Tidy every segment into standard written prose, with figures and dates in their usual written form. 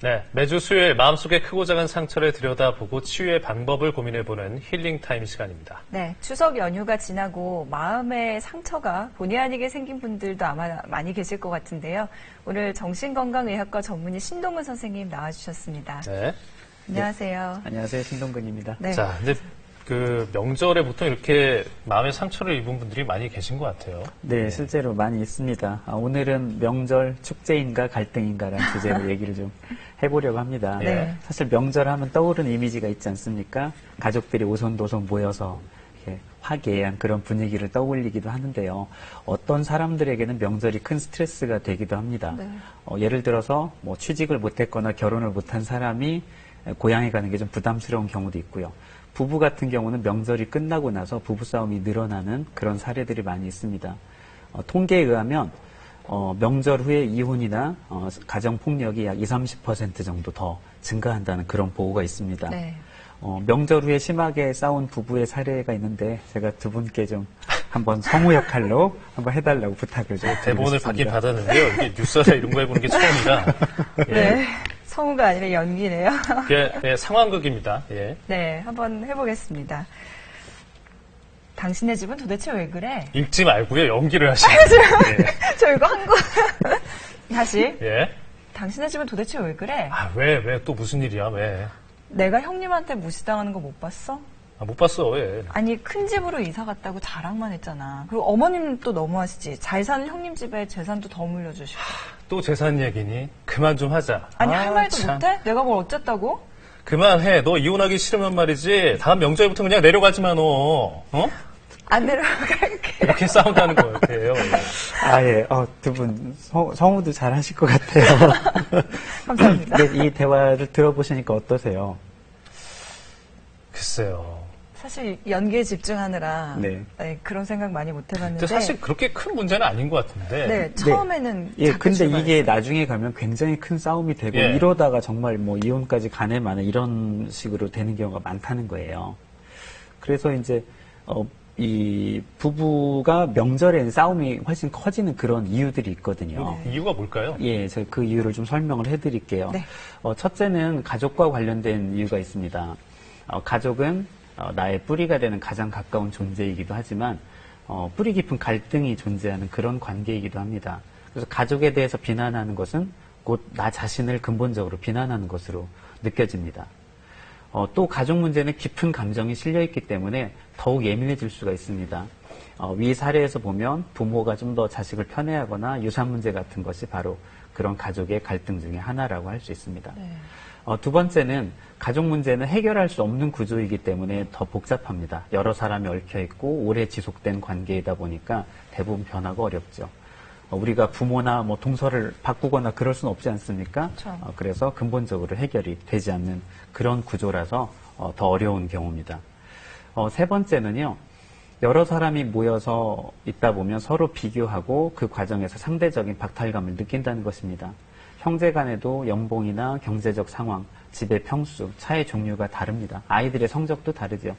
네, 매주 수요일 마음속에 크고 작은 상처를 들여다보고 치유의 방법을 고민해보는 힐링타임 시간입니다. 네, 추석 연휴가 지나고 마음의 상처가 본의 아니게 생긴 분들도 아마 많이 계실 것 같은데요. 오늘 정신건강의학과 전문의 신동근 선생님 나와주셨습니다. 네. 안녕하세요. 안녕하세요. 신동근입니다. 네. 자, 이제 그 명절에 보통 이렇게 마음의 상처를 입은 분들이 많이 계신 것 같아요. 네, 실제로 많이 있습니다. 오늘은 명절 축제인가 갈등인가라는 주제로 얘기를 좀 해보려고 합니다. 네. 사실 명절 하면 떠오르는 이미지가 있지 않습니까? 가족들이 오손도손 모여서 이렇게 화기애애한 그런 분위기를 떠올리기도 하는데요. 어떤 사람들에게는 명절이 큰 스트레스가 되기도 합니다. 네. 예를 들어서 뭐 취직을 못했거나 결혼을 못한 사람이 고향에 가는 게 좀 부담스러운 경우도 있고요. 부부 같은 경우는 명절이 끝나고 나서 부부싸움이 늘어나는 그런 사례들이 많이 있습니다. 통계에 의하면 명절 후에 이혼이나 가정폭력이 약 20, 30% 정도 더 증가한다는 그런 보고가 있습니다. 네. 명절 후에 심하게 싸운 부부의 사례가 있는데 제가 두 분께 좀 한번 성우 역할로 한번 해달라고 부탁을 좀 대본을 받긴 드리겠습니다. 받았는데요. 이게 뉴스에서 이런 거 해보는 게 처음이라. 예. 네. 성우가 아니라 연기네요. 이게 상황극입니다. 예. 네, 한번 해보겠습니다. 당신네 집은 도대체 왜 그래? 읽지 말고요. 연기를 하시면 저 이거 한 거. 다시. 예. 당신네 집은 도대체 왜 그래? 아, 왜 또 무슨 일이야, 왜? 내가 형님한테 무시당하는 거 못 봤어? 아, 못 봤어, 왜? 아니, 큰 집으로 이사 갔다고 자랑만 했잖아. 그리고 어머님 또 너무하시지. 잘 사는 형님 집에 재산도 더 물려주시고. 또 재산 얘기니? 그만 좀 하자. 아니, 할 말도 참. 못해? 내가 뭘 어쨌다고? 그만해. 너 이혼하기 싫으면 말이지. 다음 명절부터 그냥 내려가지 마, 너. 어? 안 내려갈게. 이렇게 싸운다는 것 같아요. 예. 두 분 성우도 잘 하실 것 같아요. 감사합니다. 네, 이 대화를 들어보시니까 어떠세요? 글쎄요. 사실 연기에 집중하느라 네. 그런 생각 많이 못 해봤는데. 근데 사실 그렇게 큰 문제는 아닌 것 같은데. 네, 처음에는 예, 작게 근데 출발했어요. 이게 나중에 가면 굉장히 큰 싸움이 되고 예. 이러다가 정말 뭐 이혼까지 가네 마네 이런 식으로 되는 경우가 많다는 거예요. 그래서 이제 이 부부가 명절엔 싸움이 훨씬 커지는 그런 이유들이 있거든요. 이유가 뭘까요? 예, 제가 그 이유를 좀 설명을 해드릴게요. 네. 첫째는 가족과 관련된 이유가 있습니다. 가족은 나의 뿌리가 되는 가장 가까운 존재이기도 하지만 뿌리 깊은 갈등이 존재하는 그런 관계이기도 합니다. 그래서 가족에 대해서 비난하는 것은 곧 나 자신을 근본적으로 비난하는 것으로 느껴집니다. 또 가족 문제는 깊은 감정이 실려있기 때문에 더욱 예민해질 수가 있습니다. 위 사례에서 보면 부모가 좀 더 자식을 편애하거나 유산 문제 같은 것이 바로 그런 가족의 갈등 중에 하나라고 할 수 있습니다. 네. 두 번째는 가족 문제는 해결할 수 없는 구조이기 때문에 더 복잡합니다. 여러 사람이 얽혀있고 오래 지속된 관계이다 보니까 대부분 변화가 어렵죠. 우리가 부모나 뭐 동서를 바꾸거나 그럴 수는 없지 않습니까? 그렇죠. 그래서 근본적으로 해결이 되지 않는 그런 구조라서 더 어려운 경우입니다. 세 번째는요. 여러 사람이 모여서 있다 보면 서로 비교하고 그 과정에서 상대적인 박탈감을 느낀다는 것입니다. 형제 간에도 연봉이나 경제적 상황, 집의 평수, 차의 종류가 다릅니다. 아이들의 성적도 다르죠.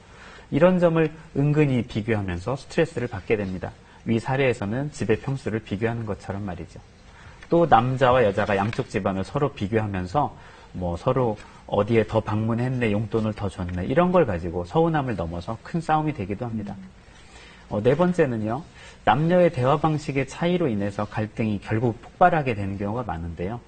이런 점을 은근히 비교하면서 스트레스를 받게 됩니다. 위 사례에서는 집의 평수를 비교하는 것처럼 말이죠. 또 남자와 여자가 양쪽 집안을 서로 비교하면서 뭐 서로 어디에 더 방문했네, 용돈을 더 줬네 이런 걸 가지고 서운함을 넘어서 큰 싸움이 되기도 합니다. 네 번째는요. 남녀의 대화 방식의 차이로 인해서 갈등이 결국 폭발하게 되는 경우가 많은데요.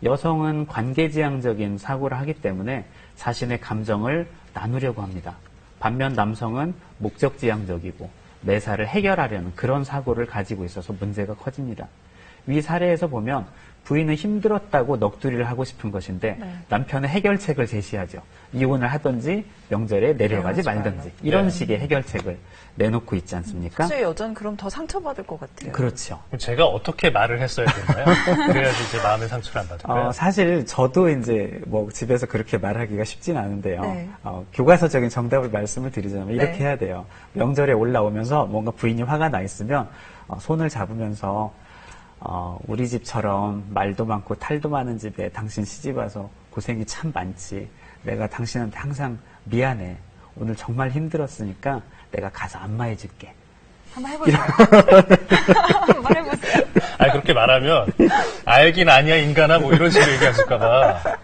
여성은 관계지향적인 사고를 하기 때문에 자신의 감정을 나누려고 합니다. 반면 남성은 목적지향적이고 매사를 해결하려는 그런 사고를 가지고 있어서 문제가 커집니다. 위 사례에서 보면 부인은 힘들었다고 넋두리를 하고 싶은 것인데 남편은 해결책을 제시하죠. 이혼을 하든지 명절에 내려가지 말든지 이런 식의 해결책을 내놓고 있지 않습니까? 사실 여자는 그럼 더 상처받을 것 같아요. 그렇죠. 그럼 제가 어떻게 말을 했어야 되나요? 그래야지 이제 마음의 상처를 안 받을까요? 사실 저도 이제 뭐 집에서 그렇게 말하기가 쉽진 않은데요. 네. 교과서적인 정답을 말씀을 드리자면 이렇게 네. 해야 돼요. 명절에 올라오면서 뭔가 부인이 화가 나 있으면 손을 잡으면서 우리 집처럼 말도 많고 탈도 많은 집에 당신 시집 와서 고생이 참 많지. 내가 당신한테 항상 미안해. 오늘 정말 힘들었으니까 내가 가서 안마해줄게. 한번 해보세요. 한번 해보세요. 아니, 그렇게 말하면, 알긴 아니야 인간아 뭐 이런 식으로 얘기하실까봐.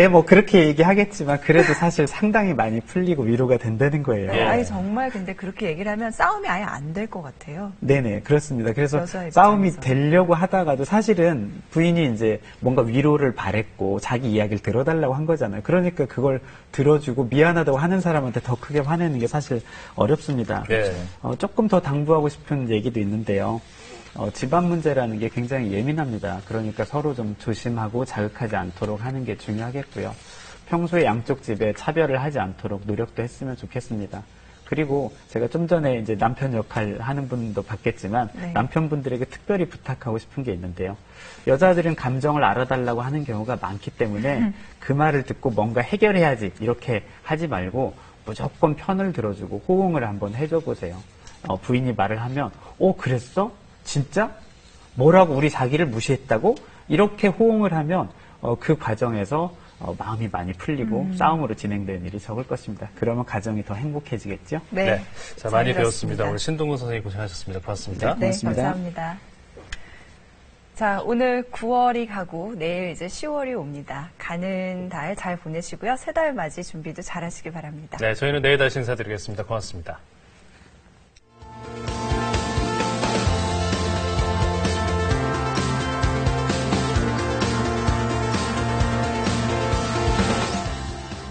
뭐 그렇게 얘기하겠지만 그래도 사실 상당히 많이 풀리고 위로가 된다는 거예요. 예. 아니 정말 근데 그렇게 얘기를 하면 싸움이 아예 안 될 것 같아요. 네네, 그렇습니다. 그래서 여자 싸움이 입장에서. 되려고 하다가도 사실은 부인이 이제 뭔가 위로를 바랬고 자기 이야기를 들어달라고 한 거잖아요. 그러니까 그걸 들어주고 미안하다고 하는 사람한테 더 크게 화내는 게 사실 어렵습니다. 예. 조금 더 당부하고 싶은 얘기도 있는데요. 집안 문제라는 게 굉장히 예민합니다. 그러니까 서로 좀 조심하고 자극하지 않도록 하는 게 중요하겠고요. 평소에 양쪽 집에 차별을 하지 않도록 노력도 했으면 좋겠습니다. 그리고 제가 좀 전에 이제 남편 역할 하는 분도 봤겠지만 네. 남편분들에게 특별히 부탁하고 싶은 게 있는데요. 여자들은 감정을 알아달라고 하는 경우가 많기 때문에 그 말을 듣고 뭔가 해결해야지 이렇게 하지 말고 무조건 편을 들어주고 호응을 한번 해줘 보세요. 부인이 말을 하면 그랬어? 진짜? 뭐라고 우리 자기를 무시했다고? 이렇게 호응을 하면 그 과정에서 마음이 많이 풀리고 싸움으로 진행되는 일이 적을 것입니다. 그러면 가정이 더 행복해지겠죠? 네. 자, 많이 잘 배웠습니다. 들었습니다. 오늘 신동근 선생님 고생하셨습니다. 고맙습니다. 네, 고맙습니다. 감사합니다. 자, 오늘 9월이 가고 내일 이제 10월이 옵니다. 가는 달 잘 보내시고요. 새 달 맞이 준비도 잘 하시기 바랍니다. 네, 저희는 내일 다시 인사드리겠습니다. 고맙습니다.